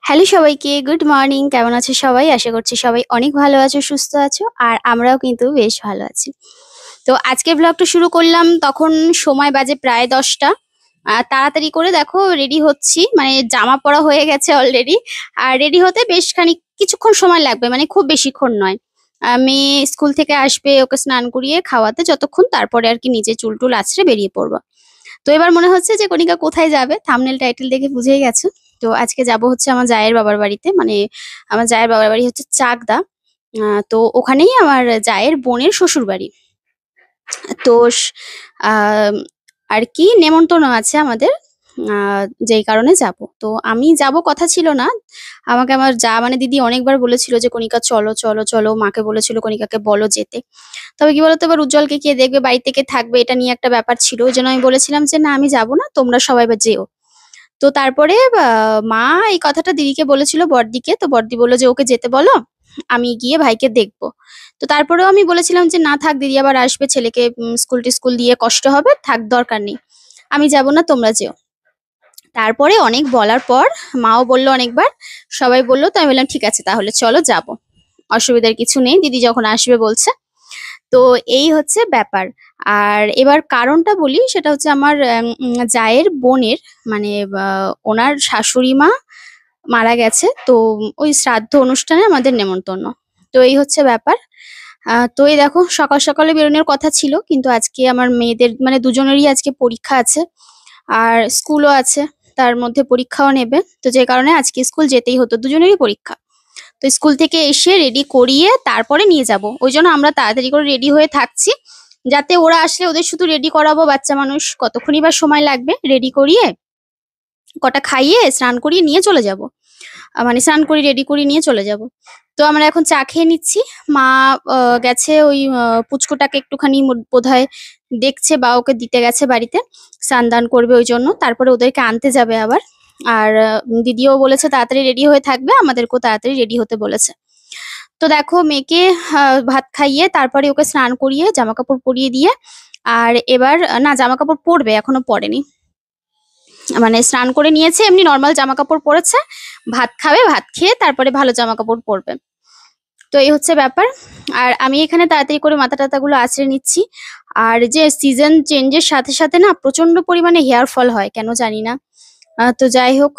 Hello সবাইকে, good morning. কেমন আছো সবাই? আশা করছি সবাই অনেক ভালো আছো, সুস্থ আছো। আর আমরাও কিন্তু বেশ ভালো আছি। তো আজকের ব্লগটা শুরু করলাম, তখন সময় বাজে প্রায় ১০টা। তাড়াতাড়ি করে দেখো রেডি হচ্ছি, মানে জামা পরা হয়ে গেছে অলরেডি। আর রেডি হতে বেশ কিছুক্ষণ সময় লাগবে, মানে খুব বেশিক্ষণ নয়। মেয়ে স্কুল থেকে আসবে, ওকে স্নান করিয়ে খাওয়াতে যতক্ষণ, তারপরে আর কি নিজে চুল-টুল আঁচড়ে বেরিয়ে পড়বো। তো এবার মনে হচ্ছে যে কণিকা কোথায় যাবে? থাম্বনেল টাইটেল দেখে বুঝেই গেছো। তো আজকে যাবো হচ্ছে আমার জায়ের বাবার বাড়িতে। মানে আমার জায়ের বাবার বাড়ি হচ্ছে চাকদা। তো ওখানেই আমার জায়ের বোনের শ্বশুরবাড়ি। তো আম আর কি নেমন্তন্ন আছে আমাদের। আ যেই কারণে যাবো। তো আমি যাবো কথা ছিল না। আমাকে আমার যা মানে দিদি অনেকবার বলেছিল যে, "কণিকা চলো, চলো, চলো।" মাকে বলেছিল, "কণিকাকে বলো যেতে।" তবে কি বলতো, এবার উজ্জ্বলকে কে দেখবে, বাড়িতে কে থাকবে, এটা নিয়ে একটা ব্যাপার ছিল। ওইজন্য আমি বলেছিলাম যে, "না আমি যাবো না। তোমরা সবাই এবার যেও।" তো তারপরে মা এই কথাটা দিদিকে বলেছিল, বড়দিকে। তো বড়দি বলল যে, "ওকে যেতে বলো। আমি গিয়ে ভাইকে দেখবো।" তো তারপরেও আমি বলেছিলাম যে, "না থাক, দিদি আবার আসবে। ছেলেকে স্কুল-টিস্কুল দিয়ে কষ্ট হবে। থাক, দরকার নেই। আমি যাবো না, তোমরা যেও।" তারপরে অনেক বলার পর মাও বলল অনেকবার, সবাই বলল। তো আমি বললাম, "ঠিক আছে তাহলে চলো যাবো। অসুবিধার কিছু নেই। দিদি যখন আসবে বলছে।" তো এই হচ্ছে ব্যাপার। আর এবার কারণটা বলি, সেটা হচ্ছে আমার জায়ের বোনের, মানে ওনার শাশুড়ি মা মারা গেছে। তো ওই শ্রাদ্ধ অনুষ্ঠানে আমাদের নেমন্তন্ন। তো এই হচ্ছে ব্যাপার। তো এই দেখো সকাল সকালে বেরোনোর কথা ছিল, কিন্তু আজকে আমার মেয়েদের মানে দুজনেরই আজকে পরীক্ষা আছে। আর স্কুলও আছে। তার মধ্যে পরীক্ষাও নেবে। তো যে কারণে আজকে স্কুল যেতেই হতো, দুজনেরই পরীক্ষা। তো স্কুল থেকে এসে রেডি করিয়ে তারপরে নিয়ে যাব। ওইজন্য আমরা তাড়াতাড়ি করে রেডি হয়ে থাকছি। যাতে ওরা আসলে ওদের শুধু রেডি করাবো, বাচ্চা মানুষ কতক্ষণই বা সময় লাগবে। রেডি করিয়ে কটা খাইয়ে স্নান করিয়ে নিয়ে চলে যাব। মানে স্নান করিয়ে রেডি করিয়ে নিয়ে চলে যাব। তো আমরা এখন চা খেয়ে নিচ্ছি। মা গেছে ওই পুচকুটাকে একটুখানি বোধহয় দেখছে, বা ওকে দিতে গেছে বাড়িতে। স্নান-দান করবে ওইজন্য। তারপরে ওদেরকে আনতে যাবে আবার। আর দিদিও বলেছে তাড়াতাড়ি রেডি হয়ে থাকবে, আমাদেরকেও তাড়াতাড়ি রেডি হতে বলেছে। তো দেখো মেয়েকে ভাত খাইয়ে তারপরে ওকে স্নান করিয়ে জামাকাপড় পরিয়ে দিয়ে, আর এবার না, জামাকাপড় পরবে, এখনো পরেনি। মানে স্নান করে নিয়েছে, এমনি নরমাল জামাকাপড় পরেছে। ভাত খাবে, ভাত খেয়ে তারপরে ভালো জামাকাপড় পরবে। তো এই হচ্ছে ব্যাপার। আর আমি এখানে তাড়াতাড়ি করে মাথা-টাথাগুলো আঁচড়ে নিচ্ছি। আর যে সিজন চেঞ্জের সাথে সাথে না প্রচন্ড পরিমাণে হেয়ার ফল হয়, কেন জানি না। তো যাই হোক।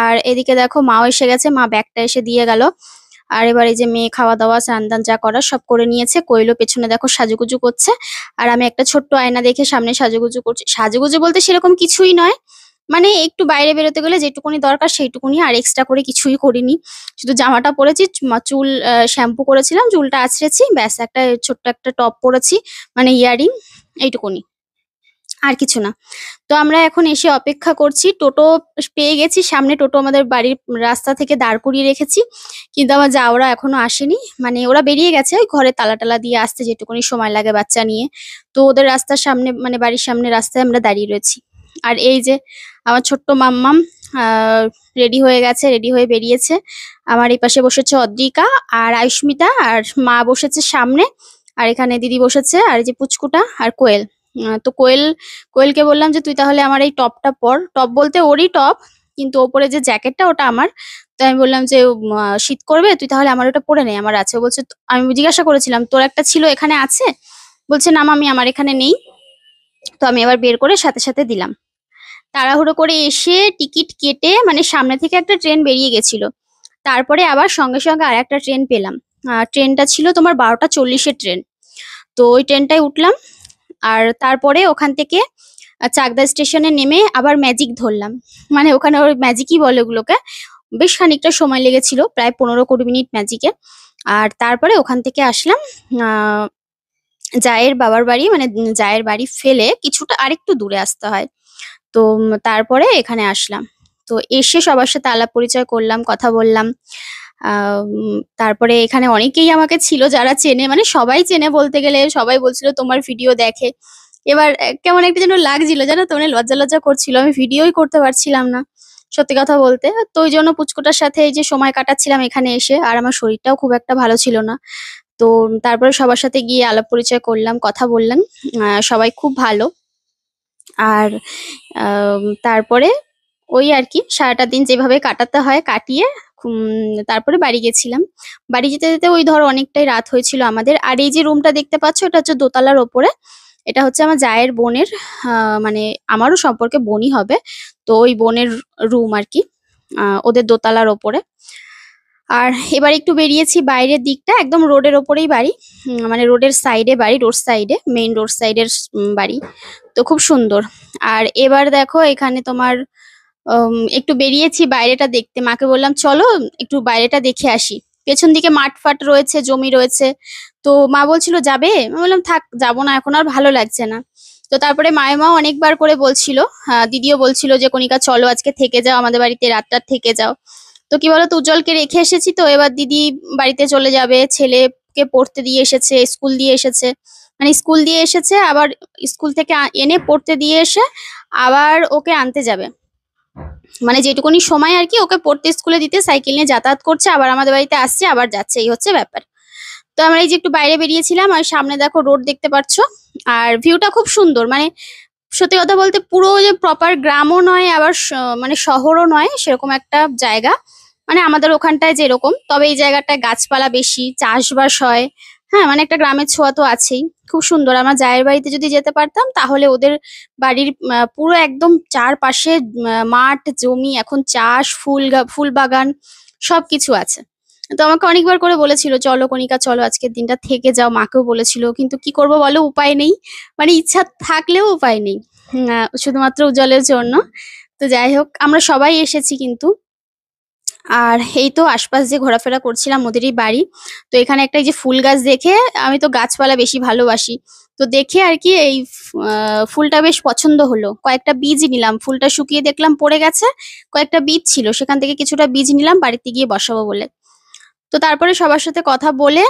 আর এদিকে দেখো মাও এসে গেছে, মা ব্যাগটা এসে দিয়ে গেল। আর এবার এই যে মেয়ে খাওয়া-দাওয়া, স্নান-দান যা করার সব করে নিয়েছে। কোয়েলও পেছনে দেখো সাজুগুজু করছে। আর আমি একটা ছোট্ট আয়না দেখে সামনে সাজুগুজু করছি। সাজুগুজু বলতে সেরকম কিছুই নয়। মানে একটু বাইরে বেরোতে গেলে যেটুকুনি দরকার সেইটুকুনি, আর এক্সট্রা করে কিছুই করিনি। শুধু জামাটা পরেছি, চুল শ্যাম্পু করেছিলাম, চুলটা আঁচড়েছি, ব্যাস। একটা ছোট্ট একটা টপ পরেছি, মানে ইয়ারিং, এইটুকুনি। আর কিছু না। তো আমরা এখন এসে অপেক্ষা করছি। টোটো পেয়ে গেছি সামনে। টোটো আমাদের বাড়ির রাস্তা থেকে দাঁড় করিয়ে রেখেছি। কিন্তু আমার জাউরা এখনো আসেনি। মানে ওরা বেরিয়ে গেছে ওই ঘরে তালা-টালা দিয়ে আসতে যেটুকুনি সময় লাগে বাচ্চা নিয়ে। তো ওদের রাস্তার সামনে, মানে বাড়ির সামনে রাস্তায় আমরা দাঁড়িয়ে রয়েছি। আর এই যে আমার ছোট্ট মাম্মাম আ রেডি হয়ে গেছে, রেডি হয়ে বেরিয়েছে। আমার এই পাশে বসেছে অদ্রিকা আর আয়ুষ্মিতা, আর মা বসেছে সামনে। আর এখানে দিদি বসেছে, আর এই যে পুচকুটা আর কোয়েল। তো কোয়েলকে বললাম যে, "তুই তাহলে আমার এই টপটা পর।" টপ বলতে ওরই টপ, কিন্তু ওপরে যে জ্যাকেটটা ওটা আমার। তো আমি বললাম যে, "শীত করবে? তুই তাহলে আমার ওটা পরে নে, আমার আছে।" ও বলছে, আমি জিজ্ঞাসা করেছিলাম, "তোর একটা ছিল, এখানে আছে?" বলছে, "না মাম্মি, আমার এখানে নেই।" তো আমি আবার বের করে সাথে সাথে দিলাম। তাড়াহুড়ো করে এসে টিকিট কেটে, মানে সামনে থেকে একটা ট্রেন বেরিয়ে গেছিল। তারপরে আবার সঙ্গে সঙ্গে আরেকটা ট্রেন পেলাম। ট্রেনটা ছিল তোমার ১২টা ৪০ এর ট্রেন। তো ওই ট্রেনটায় উঠলাম। আর তারপরে ওখান থেকে চাকদা স্টেশনে নেমে আবার ম্যাজিক ধরলাম। মানে ওখানে ওর ম্যাজিকই বলে ওগুলোকে। বেশ খানিকটা সময় লেগেছিল, প্রায় ১৫-২০ মিনিট ম্যাজিকে। আর তারপরে ওখান থেকে আসলাম আ জায়ের বাবার বাড়ি, মানে জায়ের বাড়ি ফেলে কিছুটা আরেকটু দূরে আসতে হয়। তো তারপরে এখানে আসলাম। তো এসে সবার সাথে আলাপ পরিচয় করলাম, কথা বললাম। তারপরে এখানে অনেকেই আমাকে ছিল যারা চেনে, মানে সবাই চেনে বলতে গেলে। সবাই বলছিল তোমার ভিডিও দেখে। এবার কেমন একটা যেন লাগছিল জানো তো, মানে লজ্জা লজ্জা করছিল। আমি ভিডিওই করতে পারছিলাম না, সত্যি কথা বলতে। তো ওইজন্য পুচকুটার সাথে এই যে সময় কাটাচ্ছিলাম এখানে এসে। আর আমার শরীরটাও খুব একটা ভালো ছিল না। তো তারপরে সবার সাথে গিয়ে আলাপ পরিচয় করলাম, কথা বললাম। সবাই খুব ভালো। আর তারপরে ওই আর কি সারাটা দিন যেভাবে কাটাতে হয় কাটিয়ে তারপরে বাড়ি গেছিলাম। বাড়ি যেতে যেতে ওই ধর অনেকটাই রাত হয়েছিল আমাদের। আর এই যে রুমটা দেখতে পাচ্ছ এটা হচ্ছে দোতলার ওপরে। এটা হচ্ছে আমার জায়ের বোনের, মানে আমারও সম্পর্কে বোনই হবে। তো ওই বোনের রুম আর কি, ওদের দোতলার ওপরে। আর এবার একটু বেরিয়েছি বাইরের দিকটা, একদম রোডের ওপরেই বাড়ি, মানে রোডের সাইডে বাড়ি, রোড সাইডে, মেইন রোড সাইডের বাড়ি। তো খুব সুন্দর। আর এবার দেখো এখানে তোমার একটু বেরিয়েছি বাইরেটা দেখতে, মাকে বললাম চলো একটু বাইরেটা দেখে আসি। পেছন দিকে মাঠ ফাট রয়েছে, জমি রয়েছে। তো মা বলছিল যাবে, আমি বললাম থাক যাবো না, এখন আর ভালো লাগছে না। তো তারপরে মায়ের মাও অনেকবার করে বলছিল, দিদিও বলছিল যে কণিকা চলো আজকে থেকে যাও আমাদের বাড়িতে, রাতটা থেকে যাও। তো কি বলতো উজ্জ্বলকে রেখে এসেছি, তো এবার দিদি বাড়িতে চলে যাবে, ছেলেকে পড়তে দিয়ে এসেছে, স্কুল দিয়ে এসেছে, মানে স্কুল দিয়ে এসেছে আবার স্কুল থেকে এনে পড়তে দিয়ে এসে আবার ওকে আনতে যাবে, মানে যেটুকুনি সময় আর কি ওকে পড়তে স্কুলে দিতে সাইকেল নিয়ে যাতায়াত করছে, আবার আমাদের বাড়িতে আসছে আবার যাচ্ছে, এই হচ্ছে ব্যাপার। তো আমরা এই যে একটু বাইরে বেরিয়েছিলাম, আর সামনে দেখো রোড দেখতে পাচ্ছ, আর ভিউটা খুব সুন্দর। মানে সত্যি কথা বলতে পুরো যে প্রপার গ্রামও নয় আবার মানে শহরও নয়, সেরকম একটা জায়গা, মানে আমাদের ওখানটায় যেরকম, তবে এই জায়গাটায় গাছপালা বেশি, চাষবাস হয়। হ্যাঁ, মানে একটা গ্রামের ছোঁয়া তো আছেই। খুব সুন্দর। আমার জায়ের বাড়িতে যদি যেতে পারতাম তাহলে ওদের বাড়ির পুরো একদম চারপাশে মাঠ জমি, এখন চাষ, ফুল বাগান সবকিছু আছে। তো আমাকে অনেকবার করে বলেছিল চলো কণিকা চলো আজকের দিনটা থেকে যাও, মাকেও বলেছিল, কিন্তু কি করব বলো, উপায় নেই, মানে ইচ্ছা থাকলেও উপায় নেই। শুধুমাত্র উজ্জ্বলের জন্য। তো যাই হোক আমরা সবাই এসেছি কিন্তু। আর এই তো আশপাশ যে ঘোরাফেরা করছিলাম ওদেরই বাড়ি। তো এখানে একটা এই যে ফুল গাছ দেখে, আমি তো গাছপালা বেশি ভালোবাসি, তো দেখে আর কি এই ফুলটা বেশ পছন্দ হলো, কয়েকটা বীজ নিলাম, ফুলটা শুকিয়ে দেখলাম পড়ে গেছে, কয়েকটা বীজ ছিল সেখান থেকে কিছুটা বীজ নিলাম বাড়িতে গিয়ে বসাবো বলে। তো তারপরে সবার সাথে কথা বলে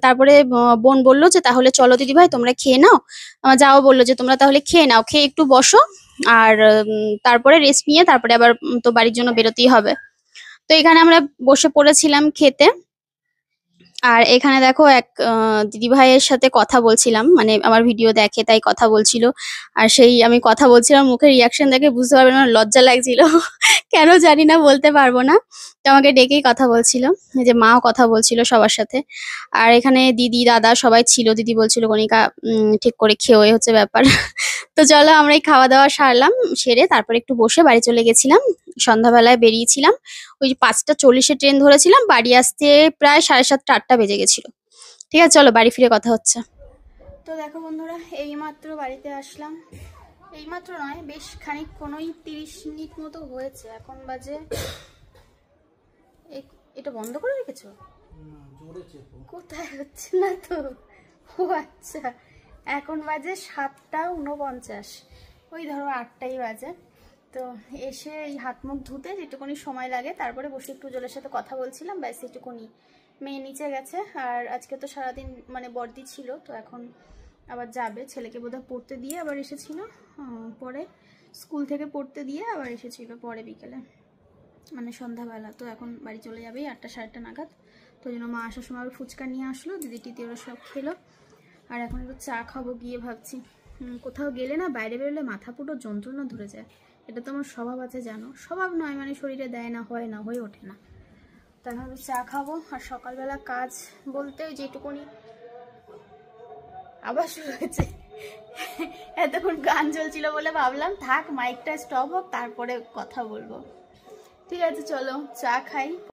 তারপরে বোন বললো যে তাহলে চলো দিদি ভাই তোমরা খেয়ে নাও। আমার যাও বললো যে তোমরা তাহলে খেয়ে নাও, খেয়ে একটু বসো, আর তারপরে রেস্ট নিয়ে তারপরে আবার তো বাড়ির জন্য বেরোতেই হবে। তো এখানে আমরা বসে পড়েছিলাম খেতে। আর এখানে দেখো এক দিদি ভাইয়ের সাথে কথা বলছিলাম, মানে আমার ভিডিও দেখে তাই কথা বলছিল। আর সেই আমি কথা বলছিলাম, মুখের রিয়াকশন দেখে বুঝতে পারবে না, লজ্জা লাগছিল কেন জানি না, বলতে পারবো না। তো আমাকে ডেকেই কথা বলছিল, এই যে মাও কথা বলছিল সবার সাথে। আর এখানে দিদি দাদা সবাই ছিল, দিদি বলছিল কণিকা ঠিক করে খেয়ে, এই হচ্ছে ব্যাপার তো চলো আমরা এই খাওয়া দাওয়া সারলাম, সেরে তারপর একটু বসে বাড়ি চলে গেছিলাম। সন্ধ্যাবেলায় বেরিয়েছিলাম, ওই 5টা 40-এ ট্রেন ধরেছিলাম, বাড়ি আসতে প্রায় 7:30-8টা বেজে গেছিল। ঠিক আছে চলো বাড়ি ফিরে কথা হচ্ছে। তো দেখো বন্ধুরা এইমাত্র বাড়িতে আসলাম, এইমাত্র নয় বেশ খানিক, কোনোই 30 মিনিট মতো হয়েছে। এখন বাজে, এটা বন্ধ করে রেখেছো? কোথায় হচ্ছে না তো। ও আচ্ছা, এখন বাজে 7টা 49, ওই ধরো 8টাই বাজে। তো এসে এই হাত মুখ ধুতে যেটুকুনি সময় লাগে, তারপরে বসে একটু জলের সাথে কথা বলছিলাম, ব্যাস এটুকুনি। মেয়ে নিচে গেছে, আর আজকে তো সারাদিন মানে বর্দি ছিল, তো এখন আবার যাবে, ছেলেকে বোধহয় পড়তে দিয়ে আবার এসেছিল, পরে স্কুল থেকে পড়তে দিয়ে আবার এসেছিল পরে বিকেলে, মানে সন্ধ্যাবেলা। তো এখন বাড়ি চলে যাবেই 8টা 8:30 নাগাদ। তো জন্য মা আসার সময় আবার ফুচকা নিয়ে আসলো, দিদি টিদি ওরা সব খেলো। আর এখন একটু চা খাবো গিয়ে, ভাবছি কোথাও গেলে না, বাইরে বেরোলে মাথা পুরো যন্ত্রণা ধরে যায়। এটা তো আমার স্বভাব আছে জানো, স্বভাব নয় মানে শরীরে দেয় না, হয় না, হয়ে ওঠে না। তাই ভাবছি চা খাবো। আর সকালবেলা কাজ বলতে ওই যেটুকুনি, আবার শুরু হয়েছে এতক্ষণ গান চলছিল বলে ভাবলাম থাক মাইকটা স্টপ হোক তারপরে কথা বলবো। ঠিক আছে চলো চা খাই।